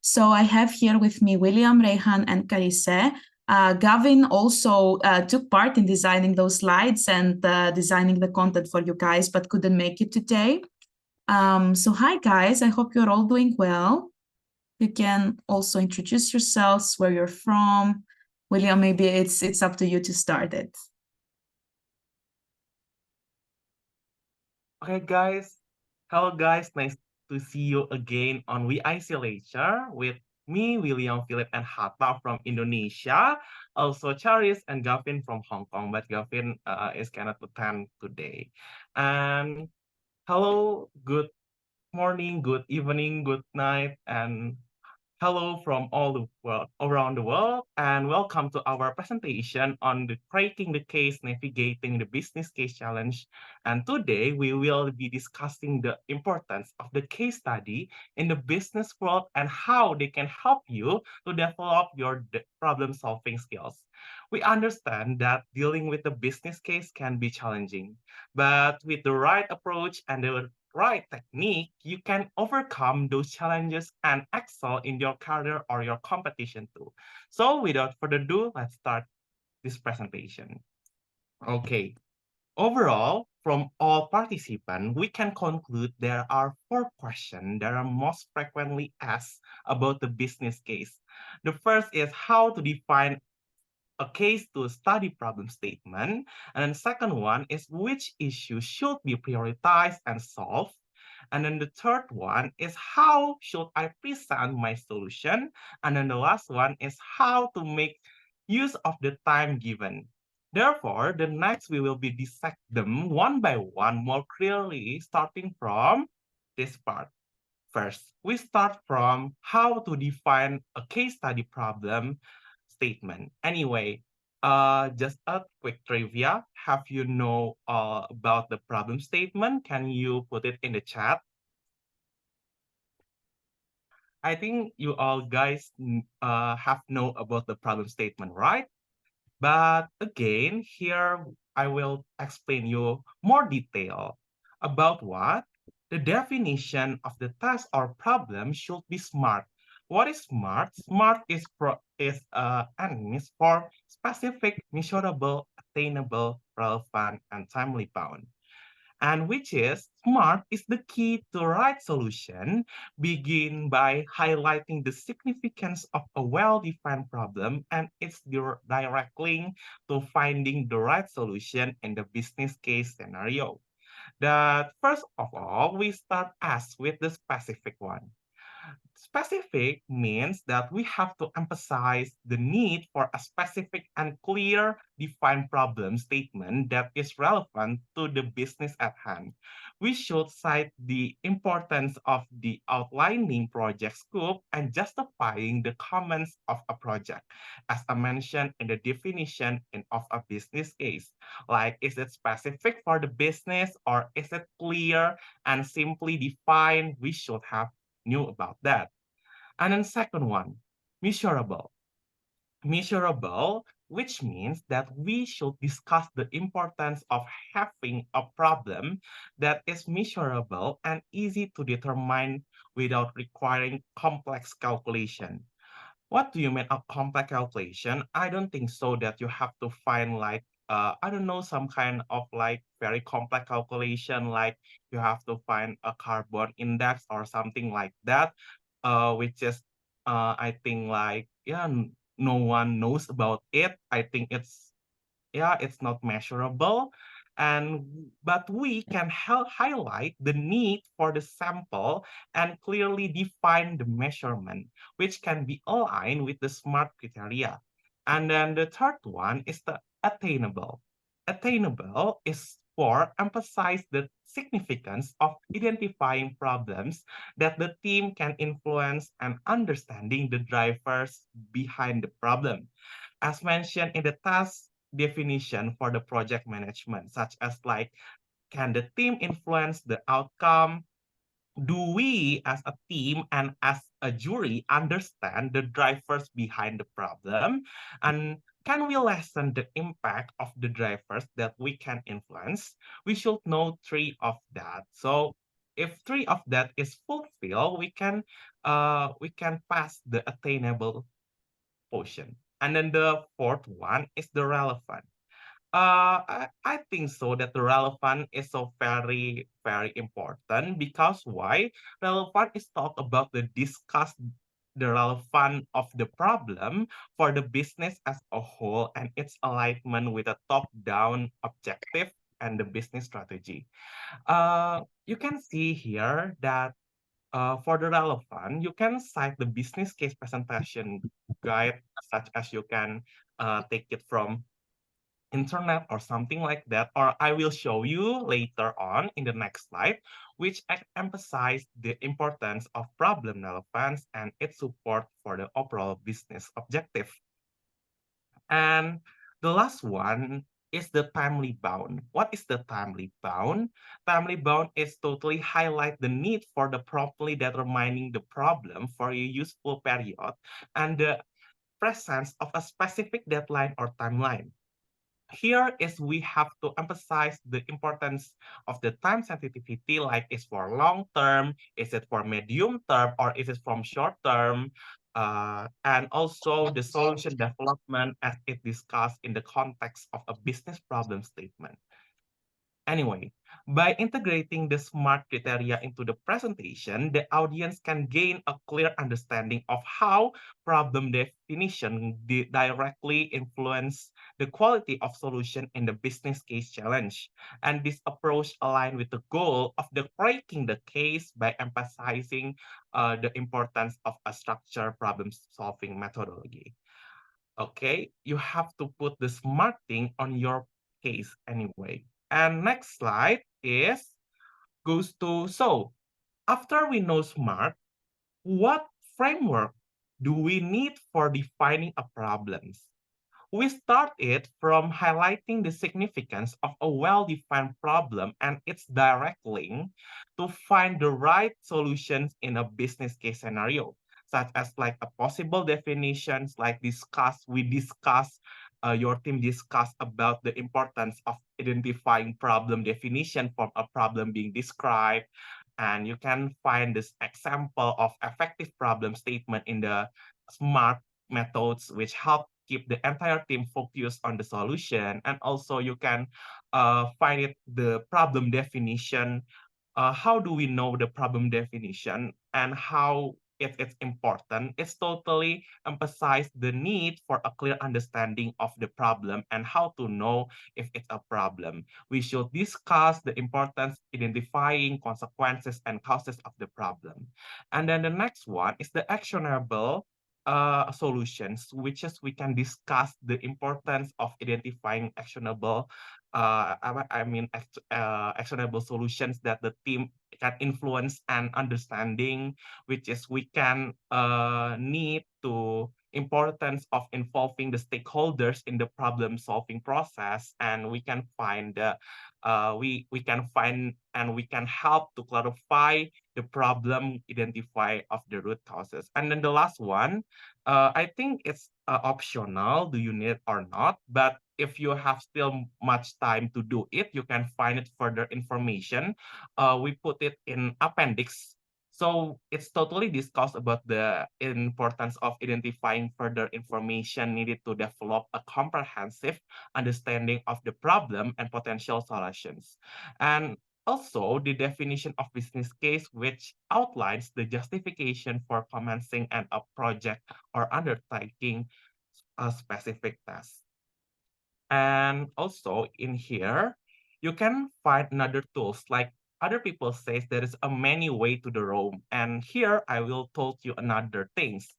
So I have here with me William, Rehan, and Charisse. Gavin also took part in designing those slides and designing the content for you guys, but couldn't make it today. So hi guys, I hope you're all doing well. You can also introduce yourselves, where you're from. William, maybe it's up to you to start it. Okay, guys. Hello, guys. Nice to see you again on WiC Lecture with me, William, Philip, and Hatta from Indonesia. Also, Charisse and Gavin from Hong Kong, but Gavin is cannot attend today. And hello, good morning, good evening, good night, and hello from all the world around the world, and welcome to our presentation on the Cracking the Case, Navigating the Business Case Challenge. And today we will be discussing the importance of the case study in the business world and how they can help you to develop your problem-solving skills. We understand that dealing with the business case can be challenging, but with the right approach and the right technique, you can overcome those challenges and excel in your career or your competition too. So without further ado, let's start this presentation. Okay. Overall, from all participants, we can conclude there are 4 questions that are most frequently asked about the business case. The first is how to define a case to study problem statement. And then second one is which issue should be prioritized and solved. And then the third one is how should I present my solution? And then the last one is how to make use of the time given. Therefore, the next we will be dissect them one by one more clearly, starting from this part. First, we start from how to define a case study problem statement. Anyway, just a quick trivia. Have you know about the problem statement? Can you put it in the chat? I think you all guys have know about the problem statement, right? But again, here I will explain you more detail about what the definition of the task or problem should be SMART. What is SMART? SMART is is for specific, measurable, attainable, relevant, and timely bound. And which is SMART is the key to right solution. Begin by highlighting the significance of a well-defined problem and its direct link to finding the right solution in the business case scenario. That first of all, we start as with the specific one. Specific means that we have to emphasize the need for a specific and clear defined problem statement that is relevant to the business at hand. We should cite the importance of the outlining project scope and justifying the comments of a project, as I mentioned in the definition of a business case. Like, is it specific for the business or is it clear and simply defined? We should have knew about that. And then second one, measurable. Measurable, which means that we should discuss the importance of having a problem that is measurable and easy to determine without requiring complex calculation. What do you mean a complex calculation? I don't think so that you have to find like I don't know, some kind of like very complex calculation, like you have to find a carbon index or something like that, which is I think like yeah, no one knows about it. I think it's not measurable, and but we can help highlight the need for the sample and clearly define the measurement, which can be aligned with the SMART criteria. And then the third one is the attainable. Attainable is for emphasize the significance of identifying problems that the team can influence and understanding the drivers behind the problem. As mentioned in the task definition for the project management, such as like, can the team influence the outcome? Do we as a team and as a jury understand the drivers behind the problem? And can we lessen the impact of the drivers that we can influence? We should know 3 of that. So if 3 of that is fulfilled, we can we can pass the attainable portion. And then the fourth one is the relevant. I think so that the relevant is so very, very important because why? Relevant is talk about the relevant of the problem for the business as a whole and its alignment with a top-down objective and the business strategy. You can see here that for the relevant, you can cite the business case presentation guide such as you can take it from internet or something like that, or I will show you later on in the next slide, which emphasize the importance of problem relevance and its support for the overall business objective. And the last one is the timely bound. What is the timely bound? Timely bound is totally highlight the need for the properly determining the problem for a useful period and the presence of a specific deadline or timeline. Here is we have to emphasize the importance of the time sensitivity, like is for long term, is it for medium term, or is it from short term, and also the solution development as it discussed in the context of a business problem statement. Anyway, by integrating the SMART criteria into the presentation, the audience can gain a clear understanding of how problem definition directly influence the quality of solution in the business case challenge. And this approach aligns with the goal of the breaking the case by emphasizing the importance of a structured problem-solving methodology. Okay, you have to put the SMART thing on your case anyway. And next slide goes to, so after we know SMART, what framework do we need for defining a problems? We start it from highlighting the significance of a well-defined problem and its direct link to find the right solutions in a business case scenario, such as like a possible definitions like your team discuss about the importance of identifying problem definition from a problem being described. And you can find this example of effective problem statement in the SMART methods, which help keep the entire team focused on the solution. And also you can find it the problem definition. How do we know the problem definition and how if it's important? It's totally emphasize the need for a clear understanding of the problem and how to know if it's a problem. We should discuss the importance identifying consequences and causes of the problem. And then the next one is the actionable solutions, which is we can discuss the importance of identifying actionable actionable solutions that the team can influence and understanding, which is we can need to importance of involving the stakeholders in the problem solving process, and we can find we can find and we can help to clarify the problem identify of the root causes. And then the last one, I think it's optional, do you need or not, but if you have still much time to do it, you can find it further information. We put it in appendix. So it's totally discussed about the importance of identifying further information needed to develop a comprehensive understanding of the problem and potential solutions. And also the definition of business case, which outlines the justification for commencing a project or undertaking a specific task. And also in here, you can find another tools like other people says there is a many way to the Rome. And here I will told you another things.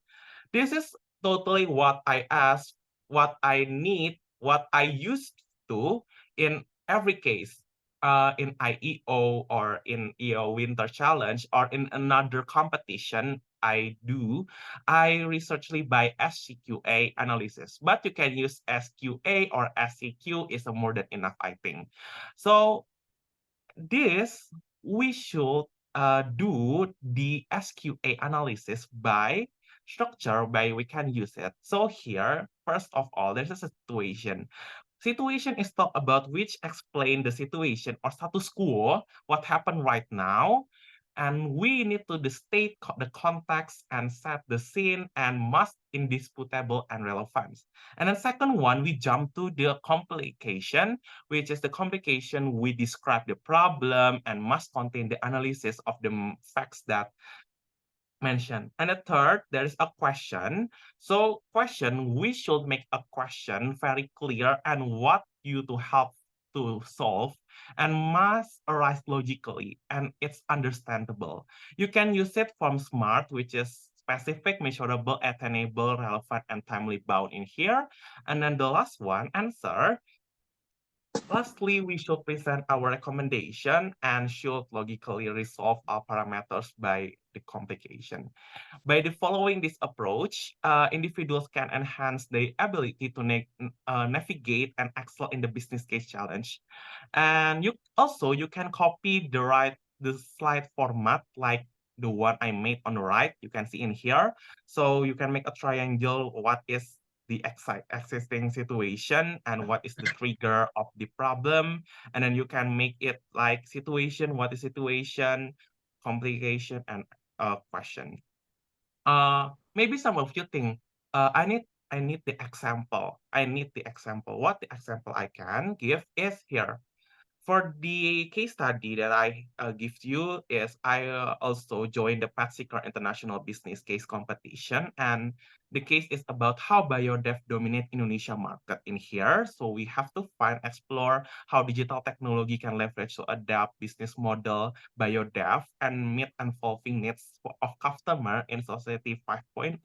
This is totally what I ask, what I need, what I used to in every case. In IEO or in IEO Winter Challenge or in another competition I do, I researchly by SCQA analysis, but you can use SQA or SCQ is more than enough, I think. So this, we should do the SQA analysis by structure by we can use it. So here, first of all, there's a situation. Situation is talk about which explain the situation or status quo, what happened right now. and we need to state the context and set the scene and must indisputable and relevant. And then second one, we jump to the complication, which is the complication we describe the problem and must contain the analysis of the facts that mentioned. And the third, there is a question. So question, we should make a question very clear and what you to help to solve and must arise logically and it's understandable. You can use it from SMART, which is specific, measurable, attainable, relevant, and timely bound in here. And then the last one, answer. Lastly, we should present our recommendation and should logically resolve our parameters by the complication. By the following this approach, individuals can enhance their ability to navigate and excel in the business case challenge. And you can copy the slide format like the one I made on the right. You can see in here. So you can make a triangle. What is the existing situation and what is the trigger of the problem, and then you can make it like situation, what is situation, complication, and question. Maybe some of you think I need the example. What the example I can give is here. For the case study that I give you is I also joined the PetSeeker International Business Case Competition, and the case is about how biodev dominate Indonesia market in here. So we have to explore how digital technology can leverage to adapt business model biodev and meet evolving needs of customer in Society 5.0.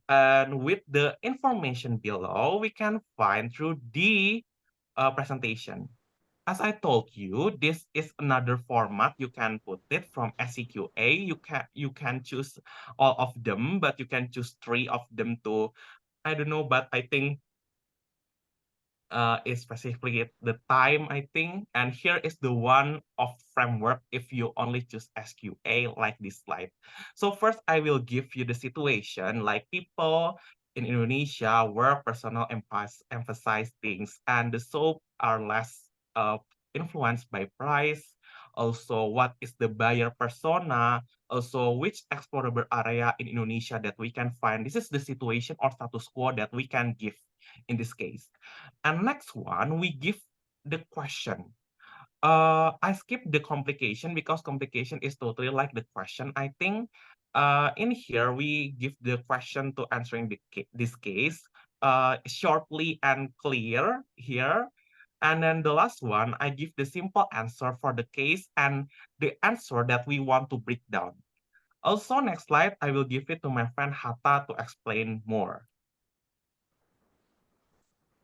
And with the information below, we can find through the presentation. As I told you, this is another format. You can put it from SEQA. You can choose all of them, but you can choose 3 of them to, I don't know, but I think is specifically the time, I think. And here is the one of framework if you only choose SQA like this slide. So first, I will give you the situation like people in Indonesia where personal emphasize things and the soap are less influenced by price. Also, what is the buyer persona? Also, which explorable area in Indonesia that we can find? This is the situation or status quo that we can give in this case. And next one, we give the question. I skipped the complication because complication is totally like the question. I think in here, we give the question to answering this case shortly and clear here. And then the last one, I give the simple answer for the case and the answer that we want to break down. Also, next slide, I will give it to my friend Hatta to explain more.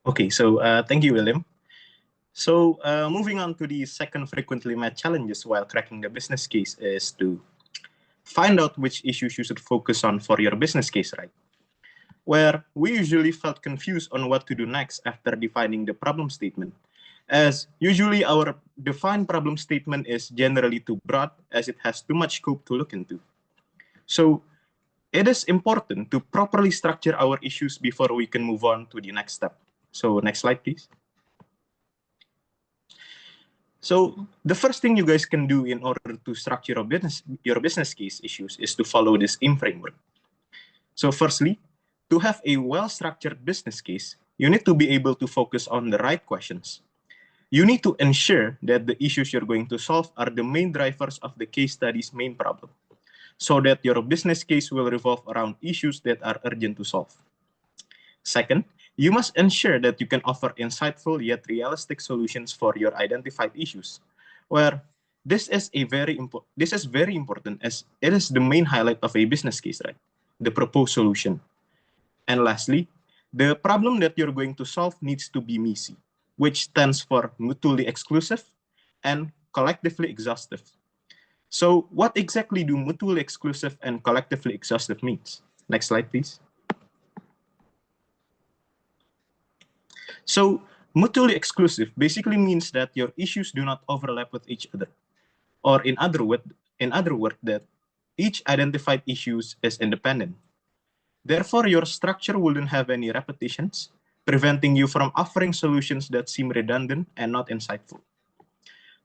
Okay, so thank you, William. So moving on to the second frequently met challenges while cracking the business case is to find out which issues you should focus on for your business case, right? Where we usually felt confused on what to do next after defining the problem statement, as usually our defined problem statement is generally too broad as it has too much scope to look into. So it is important to properly structure our issues before we can move on to the next step. So next slide, please. So the first thing you guys can do in order to structure your business case issues is to follow this IM framework. So firstly, to have a well-structured business case, you need to be able to focus on the right questions. You need to ensure that the issues you're going to solve are the main drivers of the case study's main problem, so that your business case will revolve around issues that are urgent to solve. Second, you must ensure that you can offer insightful yet realistic solutions for your identified issues, where this is very important as it is the main highlight of a business case, right? The proposed solution. And lastly, the problem that you're going to solve needs to be MISI, which stands for mutually exclusive and collectively exhaustive. So what exactly do mutually exclusive and collectively exhaustive means? Next slide, please. So mutually exclusive basically means that your issues do not overlap with each other. Or in other words, that each identified issues is independent. Therefore, your structure wouldn't have any repetitions, preventing you from offering solutions that seem redundant and not insightful.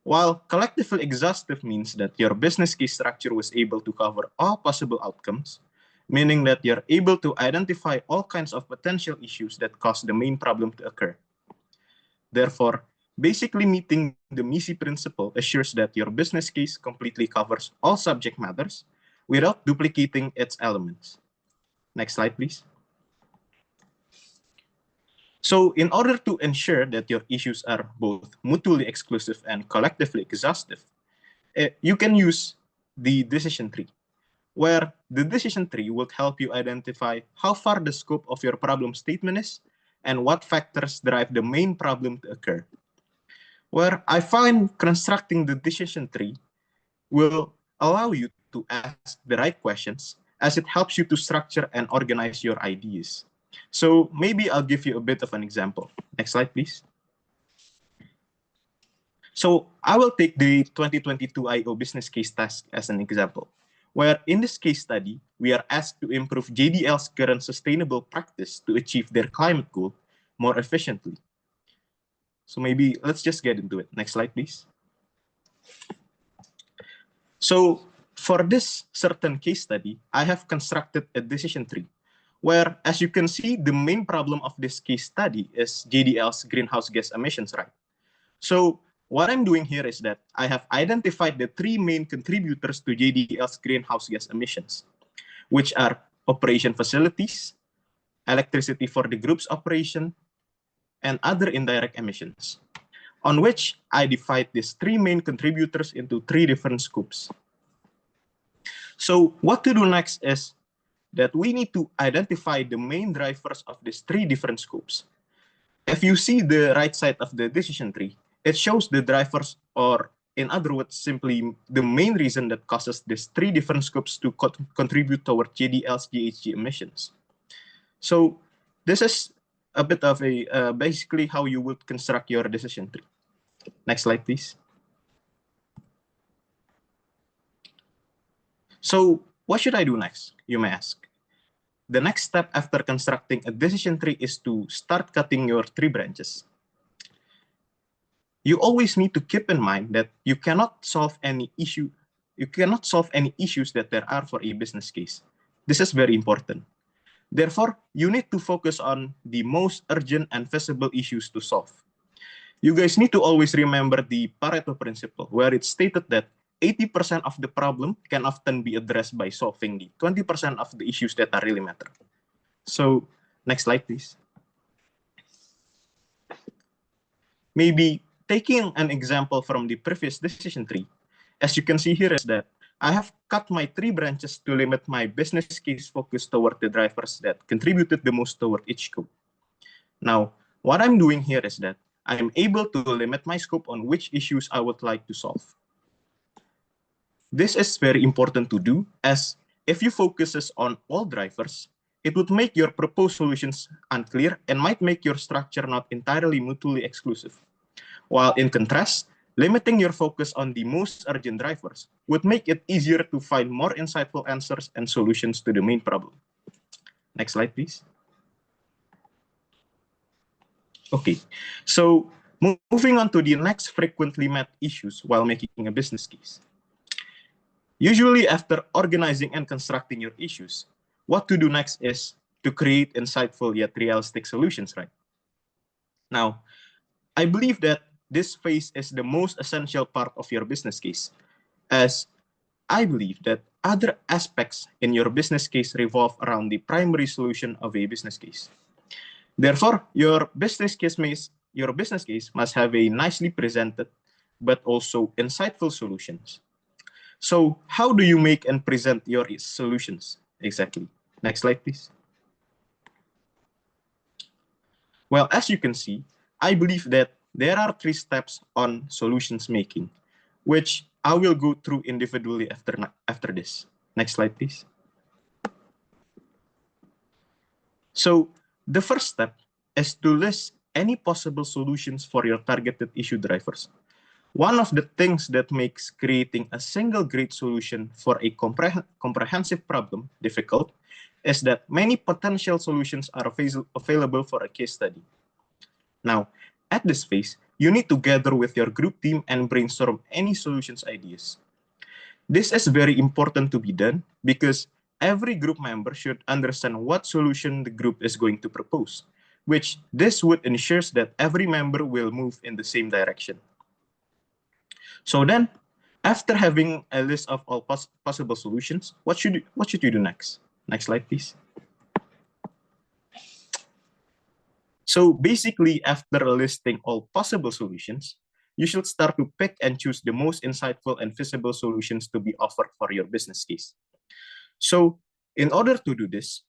While collectively exhaustive means that your business case structure was able to cover all possible outcomes, meaning that you're able to identify all kinds of potential issues that cause the main problem to occur. Therefore, basically meeting the MISI principle assures that your business case completely covers all subject matters without duplicating its elements. Next slide, please. So in order to ensure that your issues are both mutually exclusive and collectively exhaustive, you can use the decision tree, where the decision tree would help you identify how far the scope of your problem statement is and what factors drive the main problem to occur. Where I find constructing the decision tree will allow you to ask the right questions as it helps you to structure and organize your ideas. So maybe I'll give you a bit of an example. Next slide, please. So I will take the 2022 IEO business case task as an example, where in this case study, we are asked to improve JDL's current sustainable practice to achieve their climate goal more efficiently. So maybe let's just get into it. Next slide, please. So for this certain case study, I have constructed a decision tree where, as you can see, the main problem of this case study is JDL's greenhouse gas emissions, right? So what I'm doing here is that I have identified the three main contributors to JDL's greenhouse gas emissions, which are operation facilities, electricity for the group's operation, and other indirect emissions, on which I divide these three main contributors into three different scopes. So what to do next is that we need to identify the main drivers of these three different scopes. If you see the right side of the decision tree, it shows the drivers, or in other words, simply the main reason that causes these three different scopes to contribute toward JDL's GHG emissions. So this is a bit of a basically how you would construct your decision tree. Next slide, please. So what should I do next, you may ask? The next step after constructing a decision tree is to start cutting your tree branches. You always need to keep in mind that you cannot solve any issue. You cannot solve any issues that there are for a business case. This is very important. Therefore, you need to focus on the most urgent and feasible issues to solve. You guys need to always remember the Pareto principle, where it's stated that 80% of the problem can often be addressed by solving the 20% of the issues that are really matter. So, next slide, please. Maybe taking an example from the previous decision tree, as you can see here is that I have cut my tree branches to limit my business case focus toward the drivers that contributed the most toward each scope. Now, what I'm doing here is that I'm able to limit my scope on which issues I would like to solve. This is very important to do, as if you focus on all drivers, it would make your proposed solutions unclear and might make your structure not entirely mutually exclusive. While in contrast, limiting your focus on the most urgent drivers would make it easier to find more insightful answers and solutions to the main problem. Next slide, please. Okay, so moving on to the next frequently met issues while making a business case. Usually after organizing and constructing your issues, what to do next is to create insightful yet realistic solutions, right? Now, I believe that this phase is the most essential part of your business case, as I believe that other aspects in your business case revolve around the primary solution of a business case. Therefore, your business case must have a nicely presented but also insightful solutions. So how do you make and present your solutions exactly? Next slide, please. Well, as you can see, I believe that there are three steps on solutions making, which I will go through individually after this. Next slide, please. So the first step is to list any possible solutions for your targeted issue drivers. One of the things that makes creating a single great solution for a comprehensive problem difficult is that many potential solutions are available for a case study. Now, at this phase, you need to gather with your group team and brainstorm any solutions ideas. This is very important to be done because every group member should understand what solution the group is going to propose, which this would ensure that every member will move in the same direction. So then, after having a list of all possible solutions, what should you do next? Next slide, please. So basically, after listing all possible solutions, you should start to pick and choose the most insightful and feasible solutions to be offered for your business case. So in order to do this,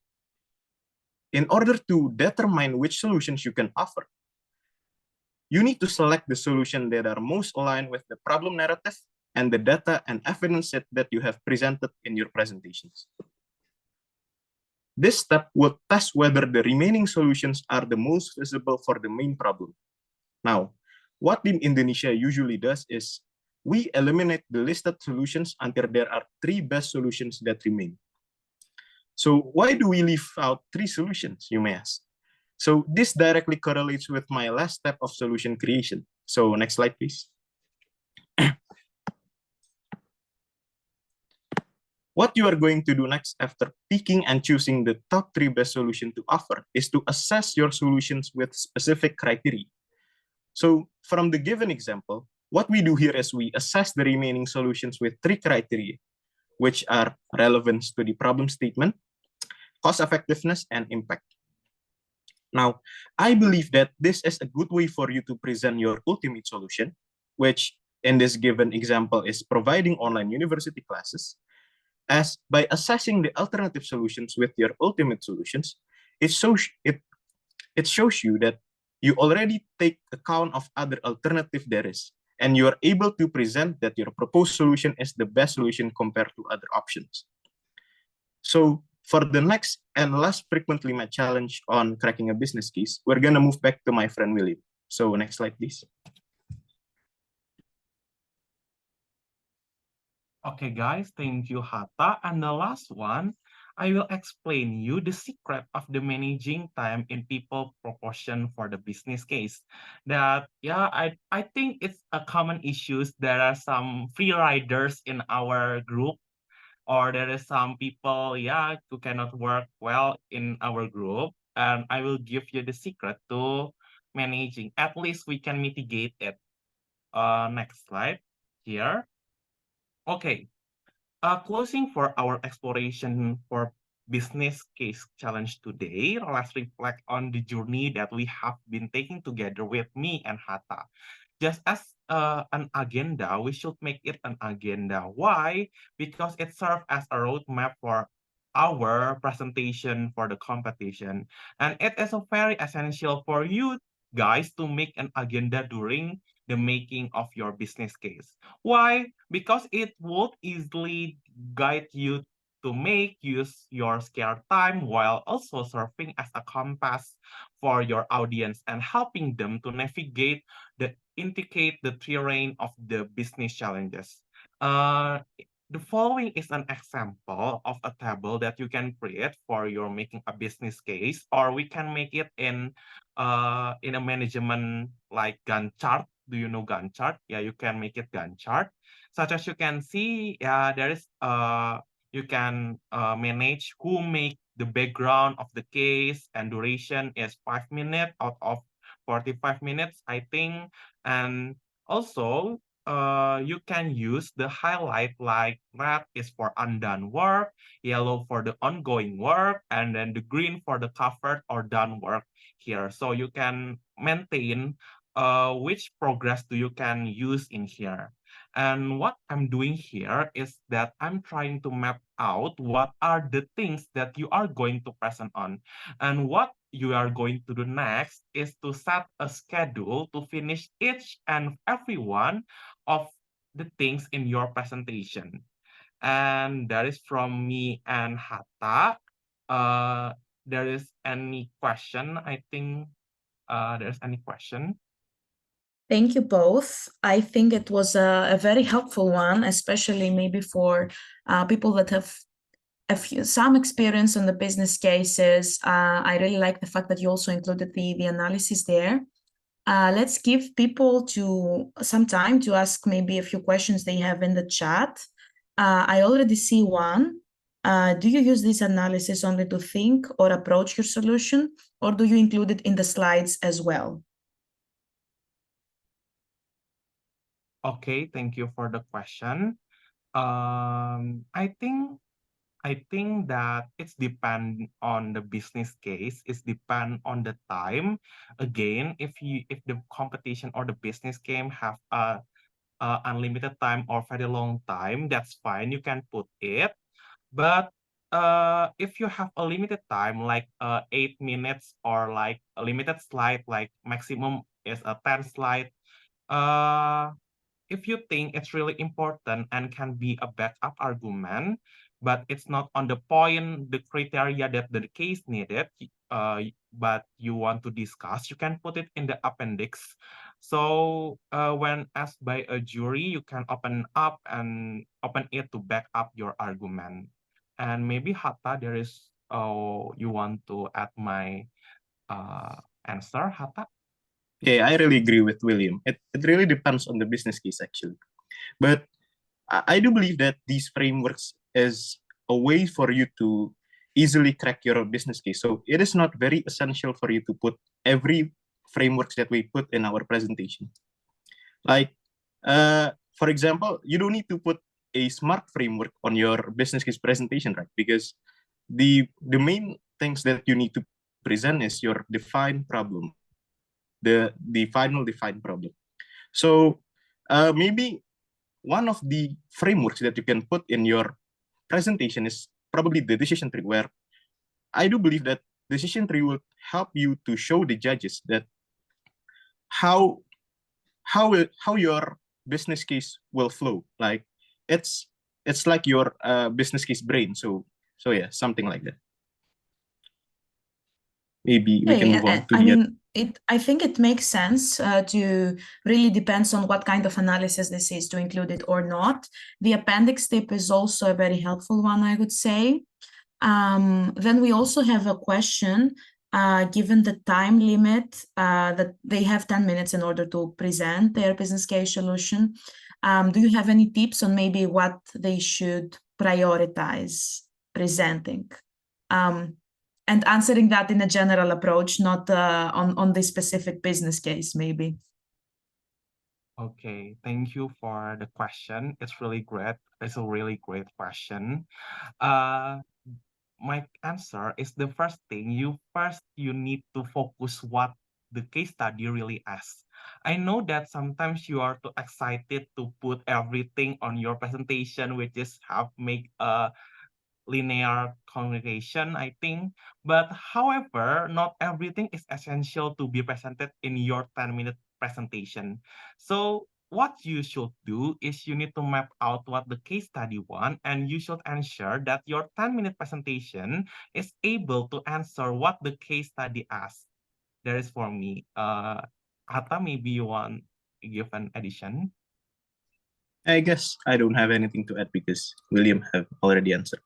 in order to determine which solutions you can offer, you need to select the solutions that are most aligned with the problem narrative and the data and evidence set that you have presented in your presentations. This step will test whether the remaining solutions are the most feasible for the main problem. Now, what Team Indonesia usually does is we eliminate the listed solutions until there are 3 best solutions that remain. So why do we leave out 3 solutions, you may ask? So this directly correlates with my last step of solution creation. So next slide, please. What you are going to do next after picking and choosing the top 3 best solutions to offer is to assess your solutions with specific criteria. So from the given example, what we do here is we assess the remaining solutions with 3 criteria, which are relevance to the problem statement, cost effectiveness, and impact. Now, I believe that this is a good way for you to present your ultimate solution, which in this given example is providing online university classes, as by assessing the alternative solutions with your ultimate solutions, it shows you that you already take account of other alternative there is, and you are able to present that your proposed solution is the best solution compared to other options. So for the next and last frequently met challenge on cracking a business case, we're gonna move back to my friend William. So next slide, please. Okay, guys, thank you, Hatta. And the last one, I will explain you the secret of the managing time in people proportion for the business case. That, yeah, I think it's a common issue. There are some free riders in our group, or there is some people, yeah, who cannot work well in our group. And I will give you the secret to managing. At least we can mitigate it. Next slide here. Okay, closing for our exploration for business case challenge today, let's reflect on the journey that we have been taking together with me and Hatta. Just as an agenda, we should make it an agenda. Why? Because it serves as a roadmap for our presentation for the competition. And it is very essential for you guys to make an agenda during the making of your business case. Why? Because it would easily guide you to make use your scare time while also serving as a compass for your audience and helping them to navigate indicate the terrain of the business challenges. The following is an example of a table that you can create for your making a business case, or we can make it in a management like Gantt chart. Do you know Gantt chart? Yeah, you can make it Gantt chart. Such as you can see, there is you can manage who make the background of the case, and duration is 5 minutes out of 45 minutes, I think. And also, you can use the highlight like red is for undone work, yellow for the ongoing work, and then the green for the covered or done work here. So you can maintain which progress do you can use in here. And what I'm doing here is that I'm trying to map out what are the things that you are going to present on. And what you are going to do next is to set a schedule to finish each and every one of the things in your presentation. And that is from me and Hatta. There is any question? I think there's any question. Thank you both. I think it was a very helpful one, especially maybe for people that have some experience on the business cases. I really like the fact that you also included the analysis there. Let's give people some time to ask maybe a few questions they have in the chat. I already see one. Do you use this analysis only to think or approach your solution, or do you include it in the slides as well? Okay, thank you for the question. I think that it's depend on the business case. It's depend on the time. Again, if the competition or the business game have a unlimited time or very long time, that's fine. You can put it. But if you have a limited time, like 8 minutes or like a limited slide, like maximum is a 10 slide. If you think it's really important and can be a backup argument, but it's not on the point, the criteria that the case needed, but you want to discuss, you can put it in the appendix. So when asked by a jury, you can open it to back up your argument. And maybe Hatta, you want to add my answer, Hatta? Yeah, I really agree with William. It really depends on the business case, actually. But I do believe that these frameworks is a way for you to easily crack your business case. So it is not very essential for you to put every frameworks that we put in our presentation. Like, for example, you don't need to put a SMART framework on your business case presentation, right? Because the main things that you need to present is your defined problem, the final defined problem. So maybe one of the frameworks that you can put in your presentation is probably the decision tree, where I do believe that decision tree will help you to show the judges that how your business case will flow. Like it's like your business case brain. So yeah, something like that. Maybe we can move on to I think it makes sense to really depends on what kind of analysis this is to include it or not. The appendix tip is also a very helpful one, I would say. Then we also have a question, given the time limit that they have 10 minutes in order to present their business case solution. Do you have any tips on maybe what they should prioritize presenting? And answering that in a general approach, not on this specific business case, maybe. Okay, thank you for the question. It's really great. It's a really great question. My answer is the first thing. You need to focus what the case study really asks. I know that sometimes you are too excited to put everything on your presentation, which is make a linear communication, I think. But however, not everything is essential to be presented in your 10-minute presentation. So what you should do is you need to map out what the case study wants, and you should ensure that your 10-minute presentation is able to answer what the case study asks. That is for me. Hatta, maybe you want to give an addition? I guess I don't have anything to add because William have already answered.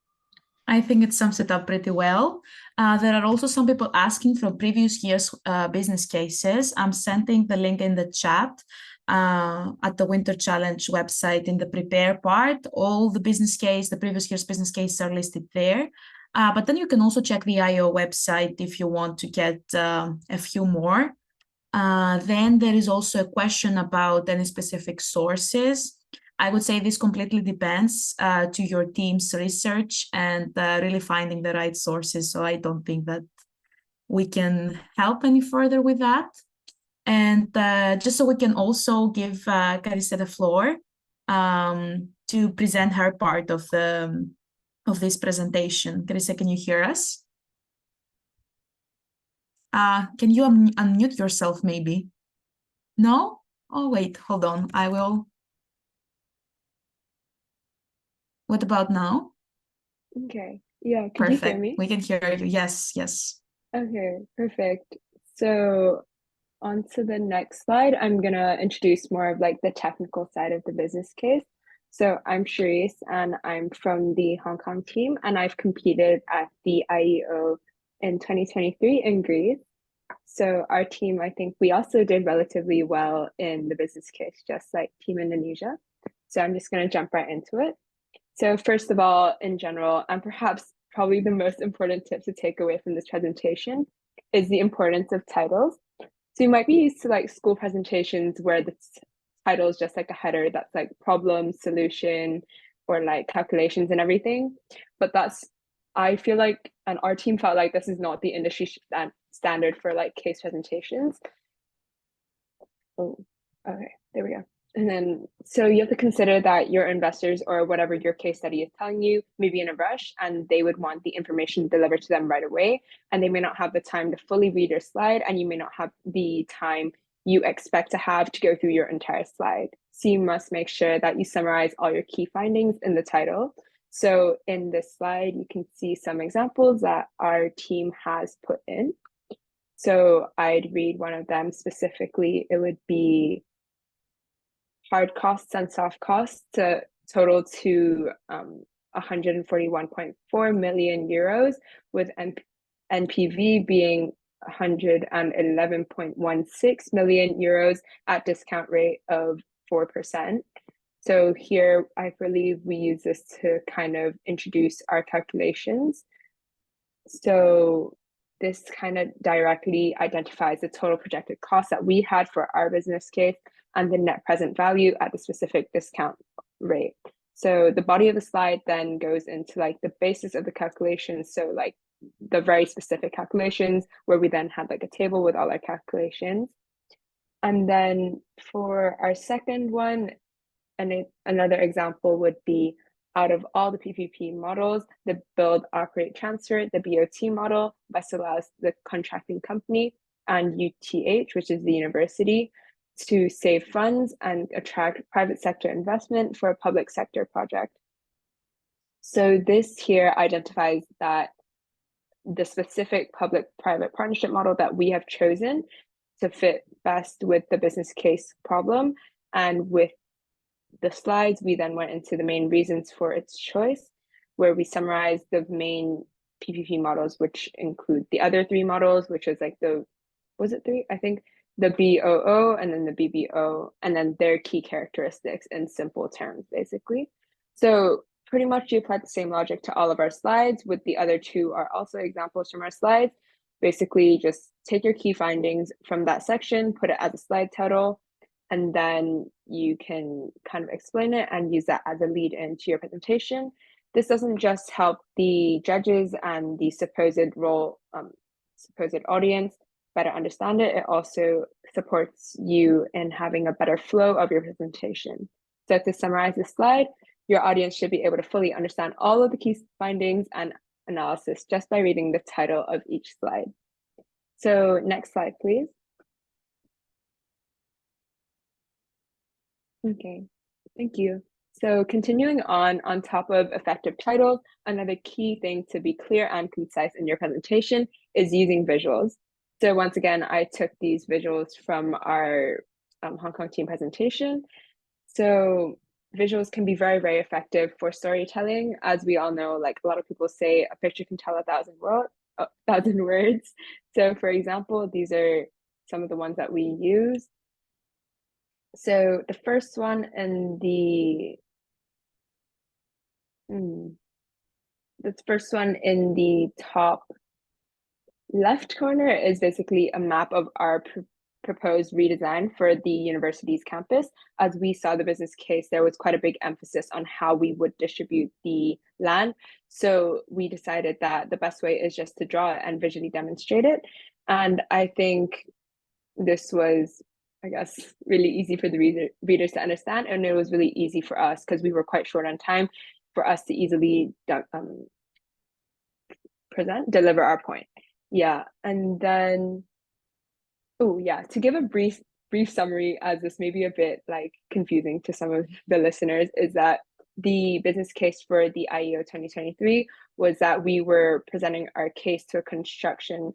I think it sums it up pretty well. There are also some people asking from previous year's business cases. I'm sending the link in the chat at the WinterChallenge website in the prepare part. All the previous year's business cases are listed there. But then you can also check the IEO website if you want to get a few more. Then there is also a question about any specific sources. I would say this completely depends to your team's research and really finding the right sources. So I don't think that we can help any further with that. And just so we can also give Charisse the floor to present her part of this presentation. Charisse, can you hear us? Can you unmute yourself maybe? No? Oh, wait, hold on. I will. What about now? Okay. Yeah. Can Perfect. you hear me? We can hear you. Yes. Yes. Okay. Perfect. So on to the next slide, I'm gonna introduce more of like the technical side of the business case. So I'm Charisse and I'm from the Hong Kong team, and I've competed at the IEO in 2023 in Greece. So our team, I think we also did relatively well in the business case, just like Team Indonesia. So I'm just going to jump right into it. So first of all, in general, and perhaps probably the most important tip to take away from this presentation is the importance of titles. So you might be used to like school presentations where the title is just like a header that's like problem, solution, or like calculations and everything. But I feel like, and our team felt like this is not the industry standard for like case presentations. Oh, okay, there we go. And then, so you have to consider that your investors or whatever your case study is telling you may be in a rush and they would want the information delivered to them right away. And they may not have the time to fully read your slide, and you may not have the time you expect to have to go through your entire slide. So you must make sure that you summarize all your key findings in the title. So in this slide, you can see some examples that our team has put in. So I'd read one of them specifically. It would be hard costs and soft costs to total to 141.4 million euros, with NPV being 111.16 million euros at discount rate of 4%. So here, I believe we use this to kind of introduce our calculations. So this kind of directly identifies the total projected cost that we had for our business case and the net present value at the specific discount rate. So the body of the slide then goes into like the basis of the calculations. So like the very specific calculations, where we then had like a table with all our calculations. And then for our second one, and another example would be, out of all the PPP models, the build, operate, transfer, the BOT model best allows the contracting company and UTH, which is the university, to save funds and attract private sector investment for a public sector project. So this here identifies that the specific public-private partnership model that we have chosen to fit best with the business case problem. And with the slides, we then went into the main reasons for its choice, where we summarized the main PPP models, which include the other three models, which was like was it three? I think the BOO and then the BBO, and then their key characteristics in simple terms, basically. So pretty much you applied the same logic to all of our slides, with the other two are also examples from our slides. Basically, just take your key findings from that section, put it as a slide title, and then you can kind of explain it and use that as a lead into your presentation. This doesn't just help the judges and the supposed audience better understand it, it also supports you in having a better flow of your presentation. So to summarize this slide, your audience should be able to fully understand all of the key findings and analysis just by reading the title of each slide. So next slide, please. Okay, thank you. So continuing on top of effective titles, another key thing to be clear and concise in your presentation is using visuals. So once again, I took these visuals from our Hong Kong team presentation. So visuals can be very, very effective for storytelling. As we all know, like a lot of people say, a picture can tell 1,000 words. So for example, these are some of the ones that we use. So the first one in the top left corner is basically a map of our proposed redesign for the university's campus. As we saw the business case, there was quite a big emphasis on how we would distribute the land. So we decided that the best way is just to draw it and visually demonstrate it. And I think this was, I guess, really easy for the readers to understand. And it was really easy for us because we were quite short on time for us to easily deliver our point. Yeah, and then, to give a brief summary, as this may be a bit like confusing to some of the listeners, is that the business case for the IEO 2023 was that we were presenting our case to a construction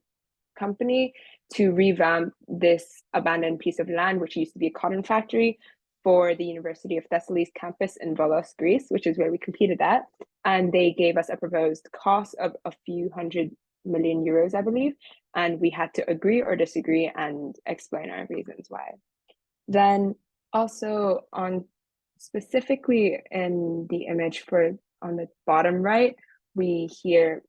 company to revamp this abandoned piece of land, which used to be a cotton factory, for the University of Thessaly's campus in Volos, Greece, which is where we competed at. And they gave us a proposed cost of a few hundred million euros, I believe, and we had to agree or disagree and explain our reasons why. Then also on specifically in the image on the bottom right, we here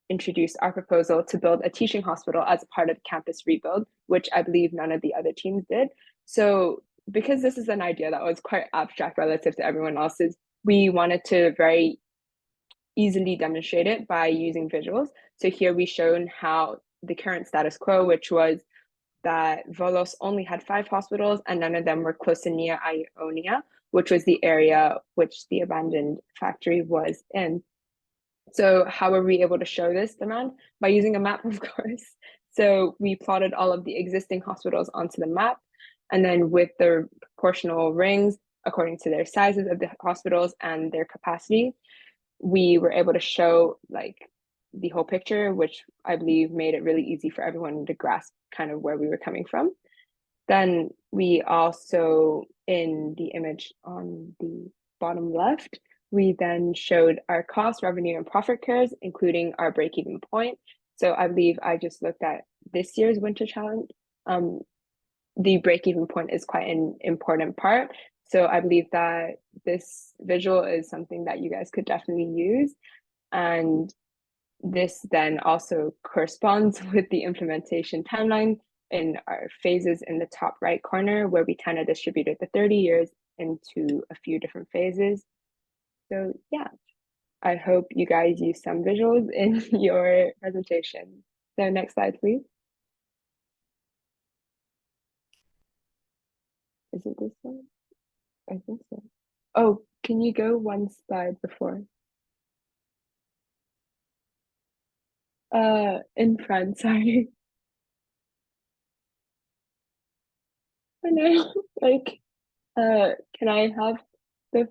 introduced our proposal to build a teaching hospital as part of campus rebuild, which I believe none of the other teams did. So because this is an idea that was quite abstract relative to everyone else's, we wanted to very easily demonstrate it by using visuals. So here we've shown how the current status quo, which was that Volos only had 5 hospitals and none of them were close to near Ionia, which was the area which the abandoned factory was in. So how were we able to show this demand? By using a map, of course. So we plotted all of the existing hospitals onto the map, and then with the proportional rings according to their sizes of the hospitals and their capacity, we were able to show like the whole picture, which I believe made it really easy for everyone to grasp kind of where we were coming from. Then we also, in the image on the bottom left, we then showed our cost, revenue, and profit curves, including our break-even point. So I believe I just looked at this year's Winter Challenge. The break-even point is quite an important part. So I believe that this visual is something that you guys could definitely use. And this then also corresponds with the implementation timeline in our phases in the top right corner, where we kind of distributed the 30 years into a few different phases. So yeah, I hope you guys use some visuals in your presentation. So next slide, please. Is it this one? I think so. Oh, can you go one slide before? In front, sorry. I know, like, can I have the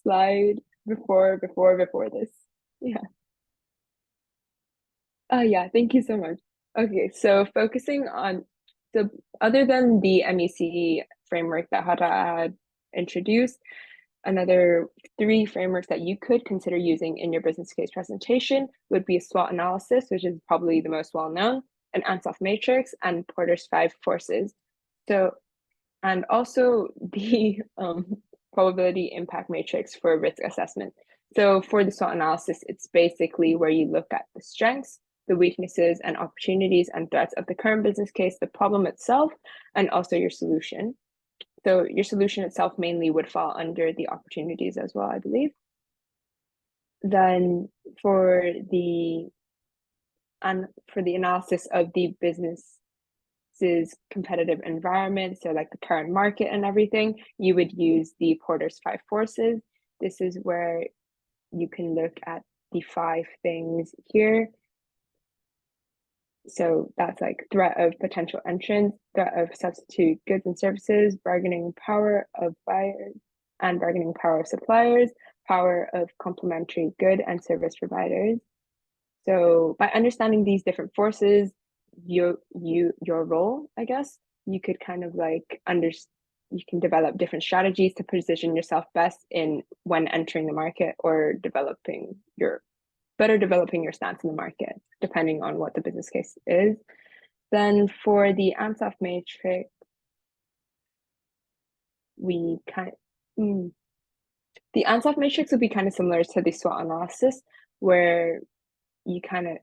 slide before this? Yeah. Yeah, thank you so much. Okay, so focusing on the, other than the MEC framework that Hatta had introduced, another 3 frameworks that you could consider using in your business case presentation would be a SWOT analysis, which is probably the most well-known, an Ansoff matrix, and Porter's 5 forces. So, and also the probability impact matrix for risk assessment. So for the SWOT analysis, it's basically where you look at the strengths, the weaknesses and opportunities and threats of the current business case, the problem itself, and also your solution. So your solution itself mainly would fall under the opportunities as well, I believe. Then for the analysis of the business's competitive environment, so like the current market and everything, you would use the Porter's 5 forces. This is where you can look at the 5 things here. So that's like threat of potential entrants, threat of substitute goods and services, bargaining power of buyers and bargaining power of suppliers, power of complementary good and service providers. So by understanding these different forces, your role, I guess, you could kind of like you can develop different strategies to position yourself best in when entering the market or better developing your stance in the market, depending on what the business case is. Then for the Ansoff matrix, the Ansoff matrix would be kind of similar to the SWOT analysis, where you kind of,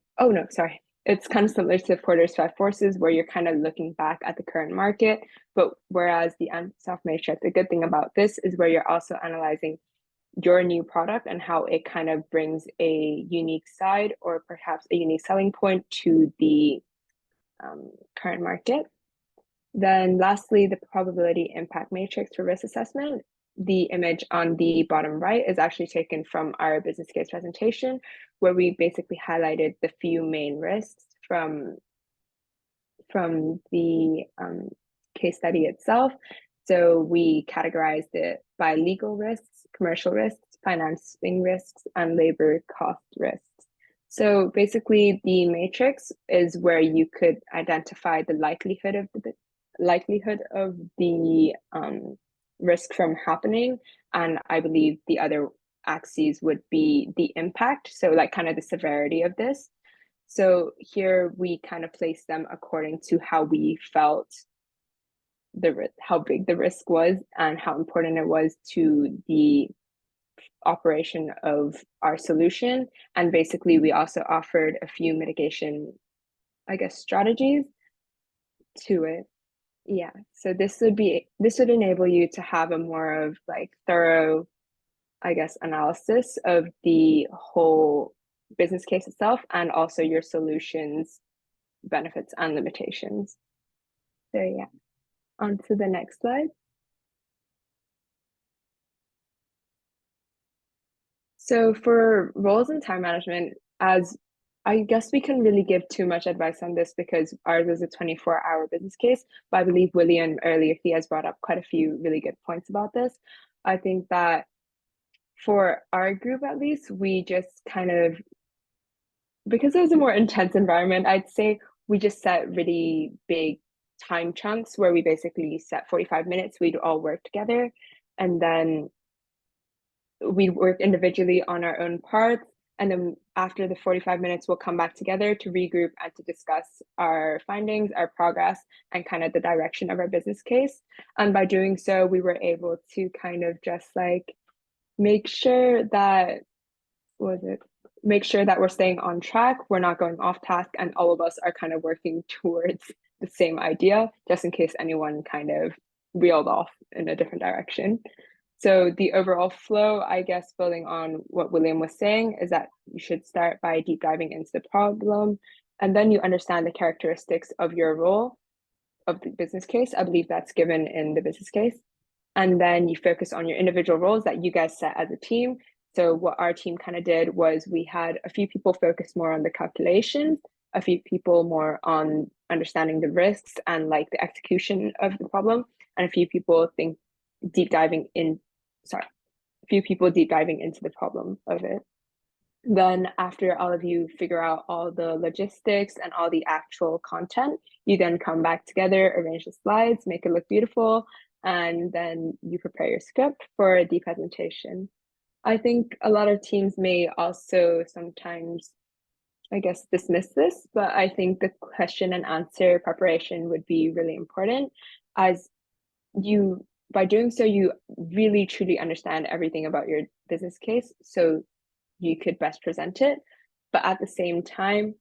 it's kind of similar to Porter's 5 forces, where you're kind of looking back at the current market. But whereas the Ansoff matrix, the good thing about this is where you're also analyzing your new product and how it kind of brings a unique side or perhaps a unique selling point to the current market. Then lastly, the probability impact matrix for risk assessment. The image on the bottom right is actually taken from our business case presentation, where we basically highlighted the few main risks from the case study itself. So we categorized it by legal risks, commercial risks, financing risks, and labor cost risks. So basically, the matrix is where you could identify the likelihood of the risk from happening, and I believe the other axes would be the impact. So like kind of the severity of this. So here we kind of place them according to how we felt how big the risk was and how important it was to the operation of our solution. And basically, we also offered a few mitigation, I guess, strategies to it. Yeah, so this would enable you to have a more of like thorough, I guess, analysis of the whole business case itself and also your solutions, benefits and limitations. So yeah, on to the next slide. So for roles and time management, as I guess we can really give too much advice on this because ours is a 24-hour business case, but I believe William earlier, he has brought up quite a few really good points about this. I think that for our group, at least, we just kind of, because it was a more intense environment, I'd say we just set really big time chunks where we basically set 45 minutes, we'd all work together, and then we'd work individually on our own parts. And then after the 45 minutes, we'll come back together to regroup and to discuss our findings, our progress, and kind of the direction of our business case. And by doing so, we were able to kind of just like make sure that we're staying on track, we're not going off task, and all of us are kind of working towards the same idea, just in case anyone kind of reeled off in a different direction. So the overall flow, I guess, building on what William was saying, is that you should start by deep diving into the problem, and then you understand the characteristics of your role of the business case. I believe that's given in the business case. And then you focus on your individual roles that you guys set as a team. So what our team kind of did was we had a few people focus more on the calculations, a few people more on understanding the risks and like the execution of the problem, and a few people deep diving into the problem of it. Then after all of you figure out all the logistics and all the actual content, you then come back together, arrange the slides, make it look beautiful, and then you prepare your script for the presentation. I think a lot of teams may also sometimes, I guess, dismiss this, but I think the question and answer preparation would be really important, as by doing so, you really truly understand everything about your business case, so you could best present it. But at the same time,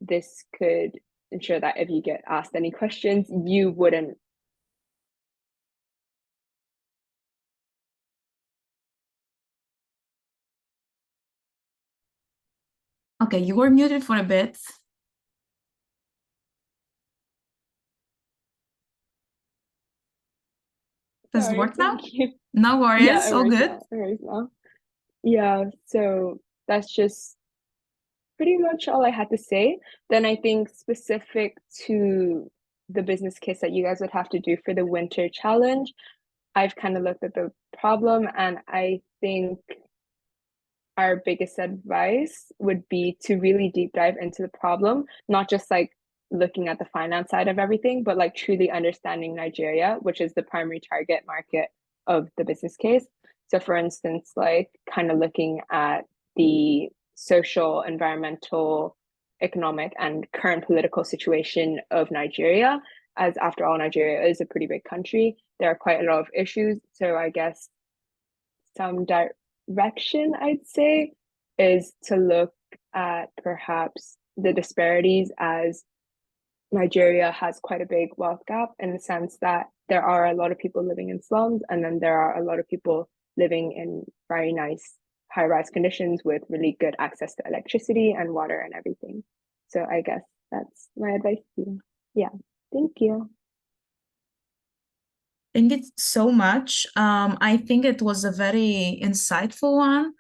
this could ensure that if you get asked any questions, you wouldn't. Okay, you were muted for a bit. Does it work now? No worries, Yeah, all good. It works now. Yeah, so that's just pretty much all I had to say. Then I think specific to the business case that you guys would have to do for the winter challenge, I've kind of looked at the problem, and I think our biggest advice would be to really deep dive into the problem, not just like looking at the finance side of everything, but like truly understanding Nigeria, which is the primary target market of the business case. So for instance, like kind of looking at the social, environmental, economic, and current political situation of Nigeria, as after all, Nigeria is a pretty big country. There are quite a lot of issues. So I guess some direction, I'd say, is to look at perhaps the disparities, as Nigeria has quite a big wealth gap in the sense that there are a lot of people living in slums, and then there are a lot of people living in very nice high-rise conditions with really good access to electricity and water and everything. So I guess that's my advice to you. Yeah, thank you. Thank you so much. I think it was a very insightful one.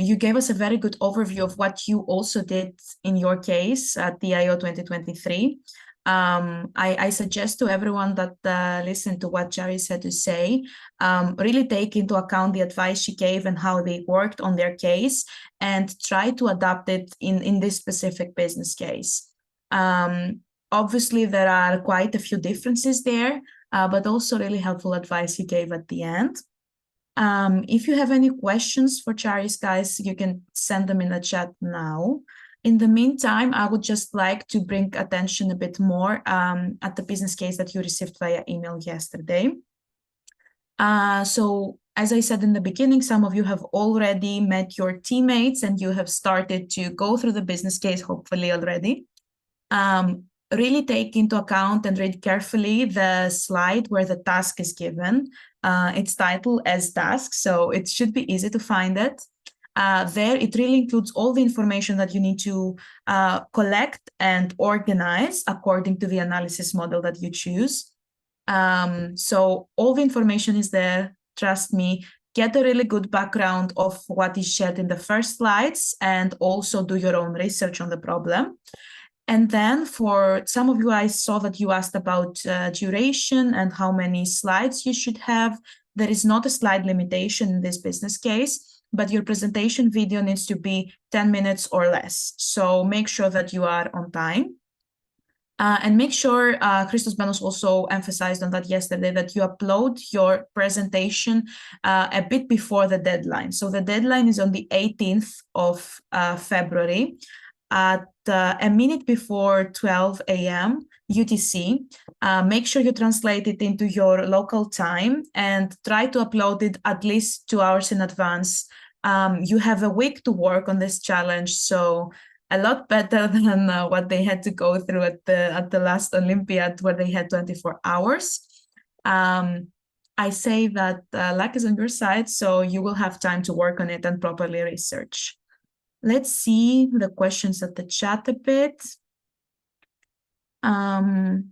You gave us a very good overview of what you also did in your case at the IEO 2023. I suggest to everyone that listened to what Charisse had to say, really take into account the advice she gave and how they worked on their case, and try to adapt it in this specific business case. Obviously, there are quite a few differences there, but also really helpful advice you gave at the end. If you have any questions for Charisse, guys, you can send them in the chat now. In the meantime, I would just like to bring attention a bit more at the business case that you received via email yesterday. So as I said in the beginning, some of you have already met your teammates and you have started to go through the business case, hopefully already. Really take into account and read carefully the slide where the task is given. It's titled as task, so it should be easy to find it. There, it really includes all the information that you need to collect and organize according to the analysis model that you choose. So all the information is there, trust me. Get a really good background of what is shared in the first slides and also do your own research on the problem. And then for some of you, I saw that you asked about duration and how many slides you should have. There is not a slide limitation in this business case, but your presentation video needs to be 10 minutes or less. So make sure that you are on time. And make sure, Christos Benos also emphasized on that yesterday, that you upload your presentation a bit before the deadline. So the deadline is on the 18th of February at a minute before 12 a.m. UTC. Make sure you translate it into your local time and try to upload it at least 2 hours in advance. You have a week to work on this challenge, so a lot better than what they had to go through at the last Olympiad, where they had 24 hours. I say that luck is on your side, so you will have time to work on it and properly research. Let's see the questions at the chat a bit. Can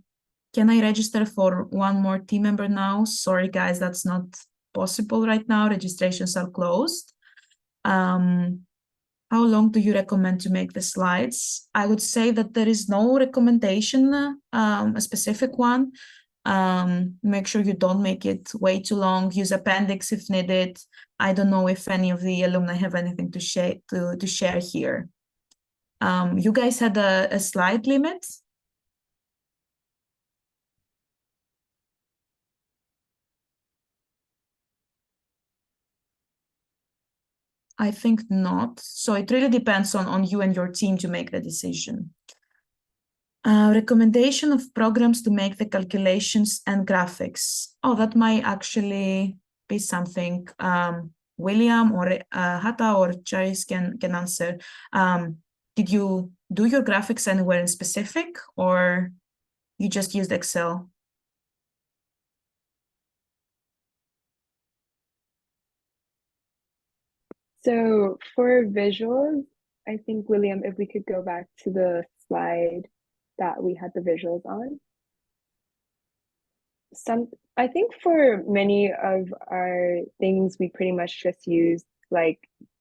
I register for one more team member now? Sorry, guys, that's not possible right now. Registrations are closed. How long do you recommend to make the slides? I would say that there is no recommendation, a specific one. Make sure you don't make it way too long. Use appendix if needed. I don't know if any of the alumni have anything to share here. You guys had a slide limit? I think not. So it really depends on you and your team to make the decision. Recommendation of programs to make the calculations and graphics. Oh, that might actually be something William or Hatta or Charisse can answer. Did you do your graphics anywhere in specific, or you just used Excel? So for visuals, I think, William, if we could go back to the slide that we had the visuals on. I think for many of our things, we pretty much just use like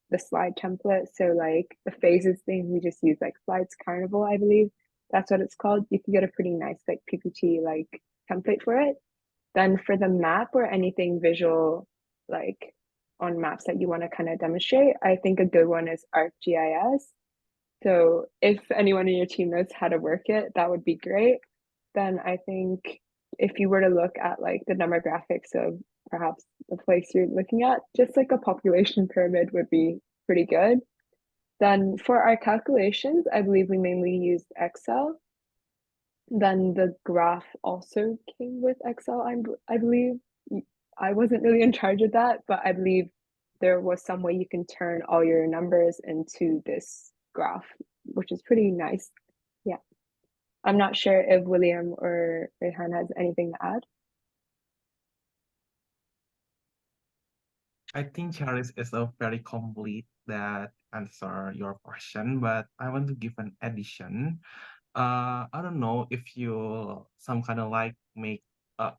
the slide template. So like the phases thing, we just use like Slides Carnival, I believe. That's what it's called. You can get a pretty nice like PPT like template for it. Then for the map or anything visual, like on maps that you want to kind of demonstrate, I think a good one is ArcGIS. So if anyone in your team knows how to work it, that would be great. Then I think if you were to look at like the demographics of perhaps the place you're looking at, just like a population pyramid would be pretty good. Then for our calculations, I believe we mainly used Excel. Then the graph also came with Excel, I believe. I wasn't really in charge of that, but I believe there was some way you can turn all your numbers into this graph, which is pretty nice. Yeah. I'm not sure if William or Rehan has anything to add. I think Charisse is a very complete that answer your question, but I want to give an addition. I don't know if you some kind of like make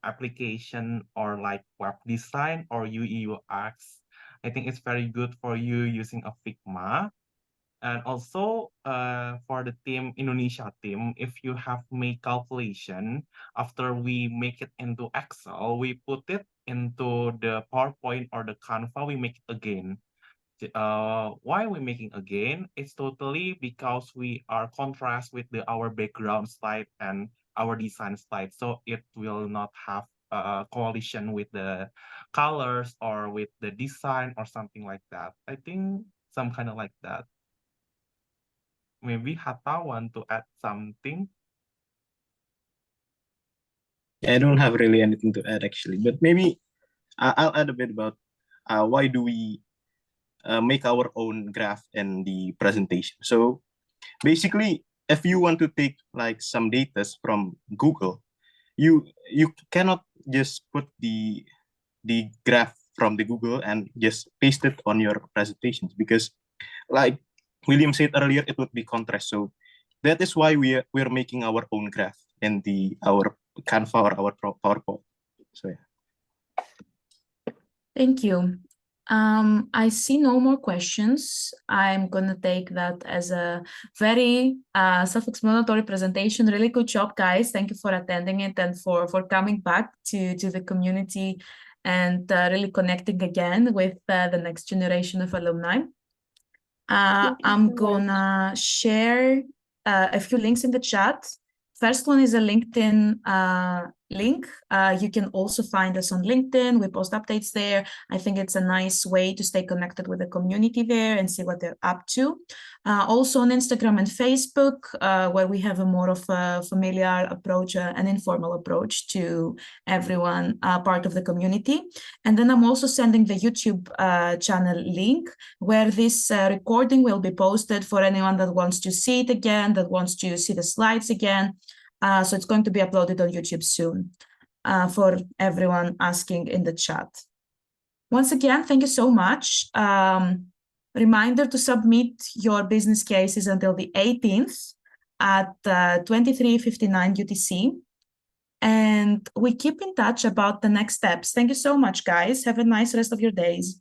application or like web design or UX. I think it's very good for you using a Figma. And also for the team Indonesia team, if you have made calculation after we make it into Excel, we put it into the PowerPoint or the Canva, we make it again. Why we making again? It's totally because we are contrast with our background slide and our design slide, so it will not have a collision with the colors or with the design or something like that. I think some kind of like that. Maybe Hatta want to add something? I don't have really anything to add actually, but maybe I'll add a bit about why do we make our own graph and the presentation. So basically, if you want to take like some data from Google, you cannot just put the graph from the Google and just paste it on your presentations, because like William said earlier, it would be contrast. So that is why we're making our own graph in our Canva or our PowerPoint. So yeah. Thank you. I see no more questions. I'm going to take that as a very self-explanatory presentation. Really good job, guys. Thank you for attending it and for coming back to the community and really connecting again with the next generation of alumni. I'm gonna share a few links in the chat. First one is a LinkedIn link. You can also find us on LinkedIn. We post updates there. I think it's a nice way to stay connected with the community there and see what they're up to. Also on Instagram and Facebook, where we have a more of a familiar approach, an informal approach to everyone part of the community. And then I'm also sending the YouTube channel link, where this recording will be posted for anyone that wants to see it again, that wants to see the slides again. So it's going to be uploaded on YouTube soon for everyone asking in the chat. Once again, thank you so much. Reminder to submit your business cases until the 18th at 23:59 UTC. And we keep in touch about the next steps. Thank you so much, guys. Have a nice rest of your days.